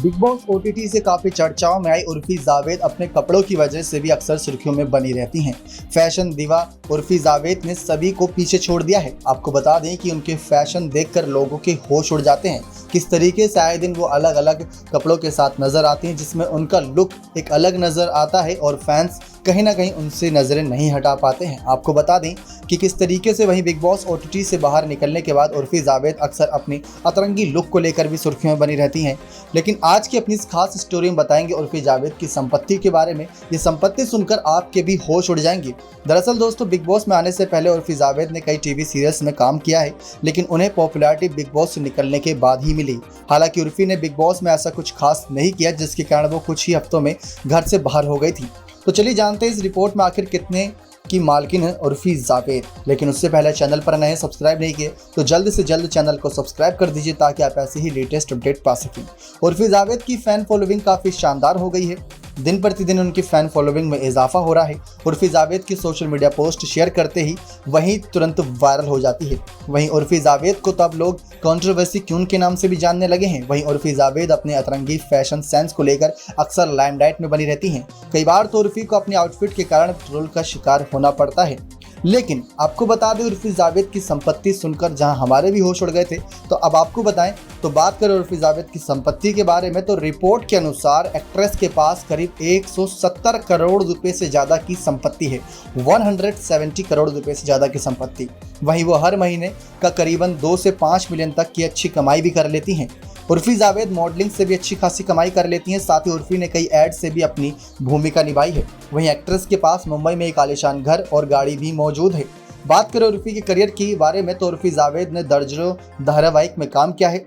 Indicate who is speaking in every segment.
Speaker 1: Big boss OTT से काफी चर्चाओं में आई उर्फी जावेद अपने कपड़ों की वजह से भी अक्सर सुर्खियों में बनी रहती हैं। फैशन दीवा उर्फी जावेद ने सभी को पीछे छोड़ दिया है। आपको बता दें कि उनके फैशन देखकर लोगों के होश उड़ जाते हैं। किस तरीके से आए दिन वो अलग अलग कपड़ों के साथ नजर आती हैं, जिसमें उनका लुक एक अलग नजर आता है और फैंस कहीं ना कहीं उनसे नजरें नहीं हटा पाते हैं। आपको बता दें कि किस तरीके से वहीं बिग बॉस ओटीटी से बाहर निकलने के बाद उर्फी जावेद अक्सर अपनी अतरंगी लुक को लेकर भी सुर्खियों में बनी रहती हैं। लेकिन आज की अपनी इस खास स्टोरी में बताएंगे उर्फी जावेद की संपत्ति के बारे में। ये संपत्ति सुनकर आपके भी होश उड़ जाएंगे। दरअसल दोस्तों, बिग बॉस में आने से पहले उर्फी जावेद ने कई टीवी सीरियल्स में काम किया है, लेकिन उन्हें पॉपुलैरिटी बिग बॉस से निकलने के बाद ही मिली। हालांकि उर्फी ने बिग बॉस में ऐसा कुछ खास नहीं किया, जिसके कारण वो कुछ ही हफ्तों में घर से बाहर हो गई थी। तो चलिए जानते हैं इस रिपोर्ट में आखिर कितने की मालकिन है उर्फी जावेद। लेकिन उससे पहले चैनल पर नए सब्सक्राइब नहीं किए तो जल्द से जल्द चैनल को सब्सक्राइब कर दीजिए, ताकि आप ऐसे ही लेटेस्ट अपडेट पा सकें। उर्फी जावेद की फैन फॉलोइंग काफ़ी शानदार हो गई है। दिन प्रतिदिन उनकी फैन फॉलोइंग में इजाफा हो रहा है। उर्फी जावेद की सोशल मीडिया पोस्ट शेयर करते ही वहीं तुरंत वायरल हो जाती है। वहीं उर्फी जावेद को तब लोग कंट्रोवर्सी क्यून के नाम से भी जानने लगे हैं। वहीं उर्फी जावेद अपने अतरंगी फैशन सेंस को लेकर अक्सर लाइमलाइट में बनी रहती हैं। कई बार तो उर्फी को अपनी आउटफिट के कारण ट्रोल का शिकार होना पड़ता है। लेकिन आपको बता दें, उर्फी जावेद की संपत्ति सुनकर जहां हमारे भी होश उड़ गए थे, तो अब आपको बताएं तो बात करें उर्फी जावेद की संपत्ति के बारे में, तो रिपोर्ट के अनुसार एक्ट्रेस के पास करीब 170 करोड़ रुपए से ज़्यादा की संपत्ति है। 170 करोड़ रुपए से ज़्यादा की संपत्ति। वहीं वो हर महीने का करीबन 2 से 5 मिलियन तक की अच्छी कमाई भी कर लेती हैं। उर्फी जावेद मॉडलिंग से भी अच्छी खासी कमाई कर लेती हैं। साथ ही उर्फी ने कई एड से भी अपनी भूमिका निभाई है। वहीं एक्ट्रेस के पास मुंबई में एक आलीशान घर और गाड़ी भी मौजूद है। बात करें उर्फी के करियर के बारे में, तो उर्फी जावेद ने दर्जनों धारावाहिक में काम किया है,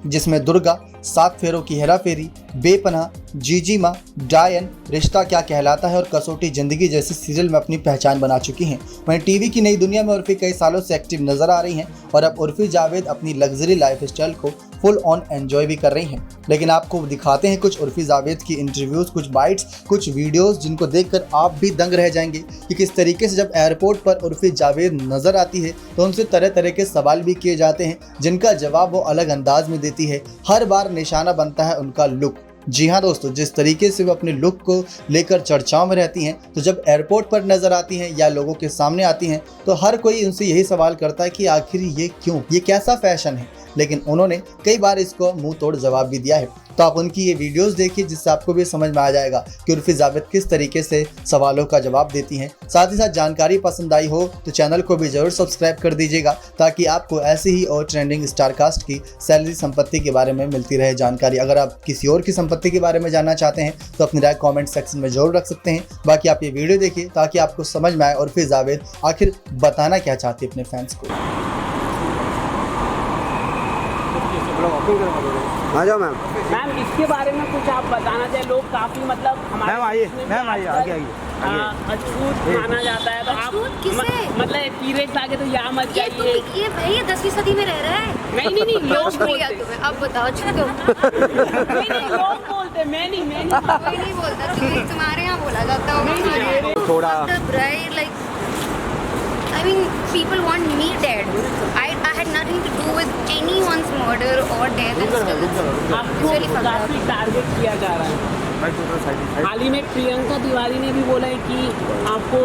Speaker 1: जिसमें दुर्गा, 7 फेरों की हेरा फेरी, बेपनाह, जीजी माँ, डायन, रिश्ता क्या कहलाता है और कसौटी जिंदगी जैसे सीरियल में अपनी पहचान बना चुकी हैं। वहीं टीवी की नई दुनिया में उर्फी कई सालों से एक्टिव नजर आ रही हैं और अब उर्फी जावेद अपनी लग्जरी लाइफस्टाइल को फुल ऑन एंजॉय भी कर रही हैं। लेकिन आपको दिखाते हैं कुछ उर्फी जावेद की इंटरव्यूज, कुछ बाइट्स, कुछ वीडियोस, जिनको देखकर आप भी दंग रह जाएंगे कि किस तरीके से जब एयरपोर्ट पर उर्फी जावेद नजर आती है तो उनसे तरह तरह के सवाल भी किए जाते हैं, जिनका जवाब वो अलग अंदाज में देती है। हर बार निशाना बनता है उनका लुक। जी हाँ दोस्तों, जिस तरीके से वो अपने लुक को लेकर चर्चाओं में रहती हैं, तो जब एयरपोर्ट पर नजर आती हैं या लोगों के सामने आती हैं तो हर कोई उनसे यही सवाल करता है कि आखिर ये क्यों, ये कैसा फैशन है। लेकिन उन्होंने कई बार इसको मुंह तोड़ जवाब भी दिया है। तो आप उनकी ये वीडियोस देखिए, जिससे आपको भी समझ में आ जाएगा कि उर्फी जावेद किस तरीके से सवालों का जवाब देती हैं। साथ ही साथ जानकारी पसंद आई हो तो चैनल को भी जरूर सब्सक्राइब कर दीजिएगा, ताकि आपको ऐसी ही और ट्रेंडिंग स्टारकास्ट की सैलरी संपत्ति के बारे में मिलती रहे जानकारी। अगर आप किसी और की संपत्ति के बारे में जानना चाहते हैं तो अपनी राय कॉमेंट सेक्शन में जरूर रख सकते हैं। बाकी आप ये वीडियो देखिए ताकि आपको समझ में आए उर्फी जावेद आखिर बताना क्या चाहती है अपने फैंस को।
Speaker 2: आ जाओ मैम।
Speaker 3: मैम, इसके बारे में कुछ आप बताना चाहिए। लोग काफी मतलब हमारे
Speaker 2: मैम आइए आगे
Speaker 3: अछूत माना जाता है, तो आप मतलब पीरियड्स आगे तो यहाँ मत जाइए।
Speaker 4: ये भाई 10वीं सदी में रह रहा है।
Speaker 3: नहीं लोग बोलते।
Speaker 4: तुम्हें अब बताओ छोड़ो।
Speaker 3: नहीं लोग बोलते, मैं नहीं
Speaker 4: कोई नहीं बोलता। तुम्हारे यहाँ बोला जाता होगा
Speaker 2: थोड़ा।
Speaker 4: Like I mean, people want me dead. I had nothing to do with anyone's murder or death.
Speaker 3: आपको काफी टारगेट किया जा रहा है। हाल ही में प्रियंका तिवारी ने भी बोला है कि आपको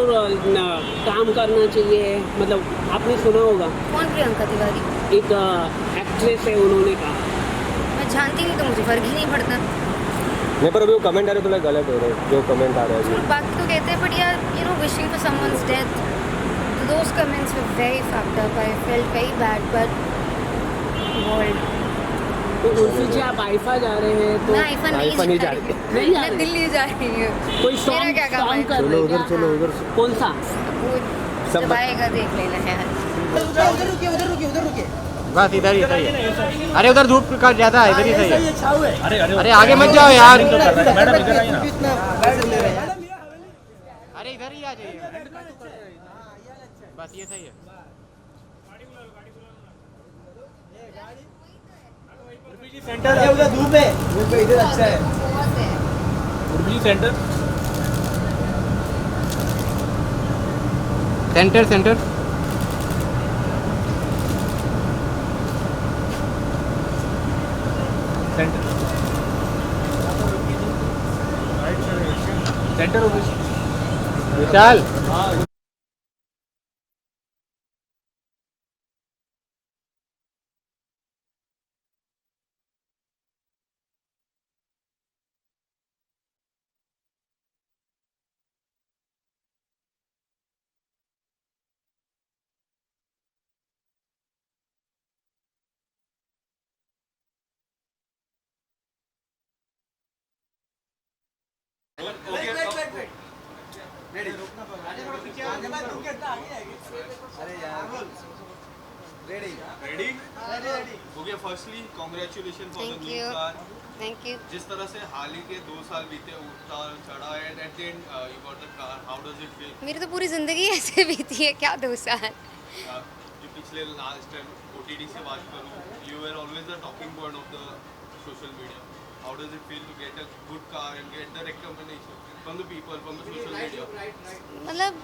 Speaker 3: काम करना चाहिए। मतलब आपने सुना होगा।
Speaker 4: कौन प्रियंका तिवारी?
Speaker 3: एक एक्ट्रेस है, उन्होंने कहा।
Speaker 4: मैं जानती नहीं, तो मुझे फर्क ही नहीं पड़ता।
Speaker 2: नहीं, पर अभी वो कमेंट आ रहे थोड़ा गलत हो रहे हैं, जो कमेंट आ रहे हैं।
Speaker 4: बात तो कहते हैं, बट यार you know, wishing for someone's death. Those comments were very fucked up. I felt very bad, but world.
Speaker 3: तो उसी से आप आईफा जा रहे हैं तो
Speaker 4: मैं आईफा नहीं जा रही हूँ।
Speaker 3: नहीं
Speaker 4: मैं दिल्ली जा रही हूँ।
Speaker 3: कोई
Speaker 4: मेरा क्या काम है?
Speaker 2: चलो उधर
Speaker 3: कौन सा?
Speaker 4: वो जब आएगा देख लेना है।
Speaker 3: उधर रुकिए।
Speaker 2: बस इधर ही सही है। अरे उधर धूप का ज्यादा है, इधर ही सही है। अरे आगे मत जाओ यार। मैडम इधर आइए ना। अरे इधर ही आ जाइए, बस ये सही है।
Speaker 5: सेंटर है उधर, धूप है, धूप इधर अच्छा है। उर्बी center
Speaker 2: center center
Speaker 5: center center office
Speaker 2: Vishal
Speaker 6: ready हो गया। Firstly congratulation for the
Speaker 4: Thank
Speaker 6: new
Speaker 4: you.
Speaker 6: Car.
Speaker 4: Thank you.
Speaker 6: जिस तरह से हाल ही के 2 साल बीते, उतार चढ़ा and at the end you got the car, how does it feel?
Speaker 4: मेरी तो पूरी ज़िंदगी ऐसे बीती है, क्या 2 साल।
Speaker 6: जो पिछले लास्ट टाइम ओटीटी से बात करूँ, you were always the talking point of the social media. How does it feel to get a good car and get the recommendation from the people, from the social media?
Speaker 4: मतलब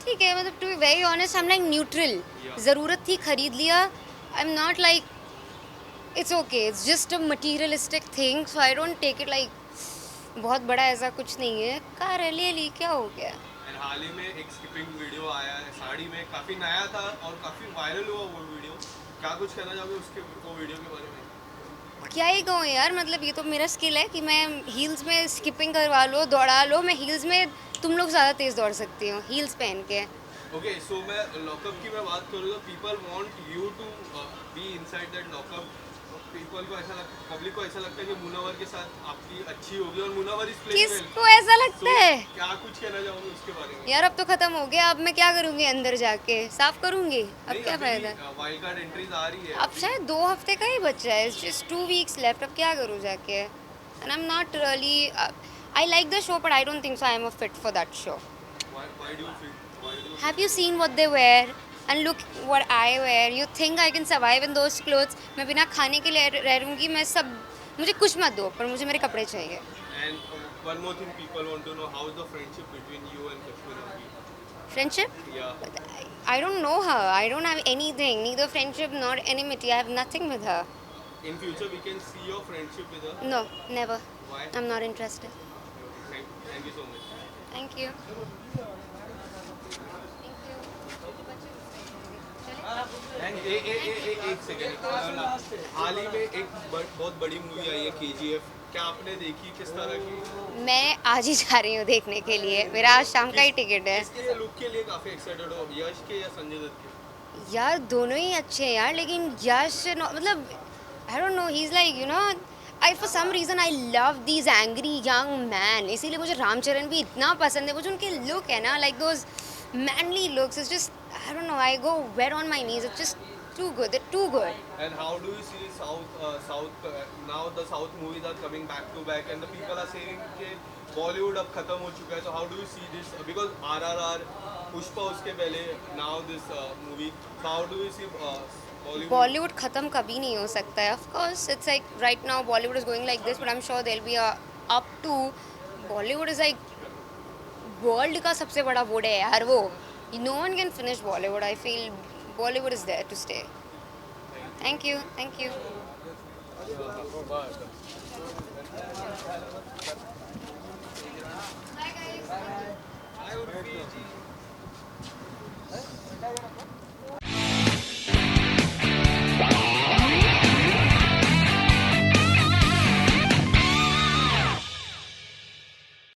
Speaker 4: ठीक है, मतलब to be very honest I am like neutral. ज़रूरत थी, खरीद लिया। I am not like it's okay, it's just a materialistic thing, so I don't take it like बहुत बड़ा ऐसा कुछ नहीं है। कार है, ले ली, क्या हो गया।
Speaker 6: एंड हाल ही में एक स्किपिंग वीडियो आया है साड़ी में, काफ़ी नया था और काफ़ी वायरल हुआ वो वीडियो। क्या कुछ कहना चाहोगे उसके वो वीडियो के बारे में?
Speaker 4: क्या ही कहूँ यार, मतलब ये तो मेरा स्किल है कि मैं हील्स में स्किपिंग करवा लो, दौड़ा लो। मैं हील्स में तुम लोग ज़्यादा तेज़ दौड़ सकती हो हील्स पहन के।
Speaker 6: ओके, सो मैं लॉकअप की मैं बात करूँ तो people want you to be inside that lockup. People को ऐसा पब्लिक को ऐसा लगता है कि मुनव्वर के साथ आपकी अच्छी होगी और मुनव्वर इज प्लेइंग वेल।
Speaker 4: किसको ऐसा लगता है?
Speaker 6: क्या कुछ कहना चाहोगे उसके बारे में?
Speaker 4: यार अब तो ख़त्म हो गया, अब मैं क्या करूँगी? अंदर जाके साफ करूँगी, अब क्या फ़ायदा।
Speaker 6: वाइल्ड कार्ड एंट्रीज आ रही है
Speaker 4: अब शायद 2 हफ्ते का ही बचा है, जस्ट 2 वीक्स लेफ्ट। अब क्या करूँ जाके? And I am not really, I like the show but I don't think so I am a fit for that show.
Speaker 6: Why do you feel, why do
Speaker 4: Have you seen what they wear and look what I wear? You think I can survive in those clothes? मैं बिना खाने के लिए रह लूँगी, मैं सब, मुझे कुछ मत दो पर मुझे मेरे कपड़े चाहिए।
Speaker 6: And one more thing people want to know, how is the friendship between you and Kashmir?
Speaker 4: Friendship?
Speaker 6: या
Speaker 4: I don't know her. I don't have anything. Neither friendship nor enmity. I have nothing with her.
Speaker 6: In future we can see your friendship with her?
Speaker 4: No, never.
Speaker 6: Why?
Speaker 4: I'm not interested.
Speaker 6: Thank you so much.
Speaker 4: Thank you.
Speaker 6: एक सेकेंड, हाल ही में एक बहुत बड़ी movie आई है KGF, क्या आपने देखी? किस तरह की?
Speaker 4: मैं आज ही जा रही हूँ देखने के लिए, मेरा आज शाम का ही टिकट है।
Speaker 6: इसके लुक के लिए काफी एक्साइटेड हो, यश के या संजय दत्त के?
Speaker 4: यार दोनों ही अच्छे हैं यार, लेकिन यश मतलब I don't know, he is like you know, I for some reason I love these angry young man, इसीलिए मुझे रामचरण भी इतना पसंद है। वो जो उनके लुक है ना, like those manly looks, it's just I don't know, I go weak on my knees, it's just too good, they're too good.
Speaker 6: And how do you see now the South movies are coming back to back and the people are saying कि Bollywood अब खत्म हो चुका है, so how do you see this? Because RRR, Pushpa उसके पहले, now this movie, so how do you see Bollywood?
Speaker 4: Bollywood ख़त्म कभी नहीं हो सकता है। Of course it's like right now Bollywood is going like this, but I am sure there will be up to, Bollywood is like world का सबसे बड़ा wood है यार वो, no one can finish Bollywood. I feel Bollywood is there to stay. Thank you, thank you.
Speaker 6: Hi, Urfi ji.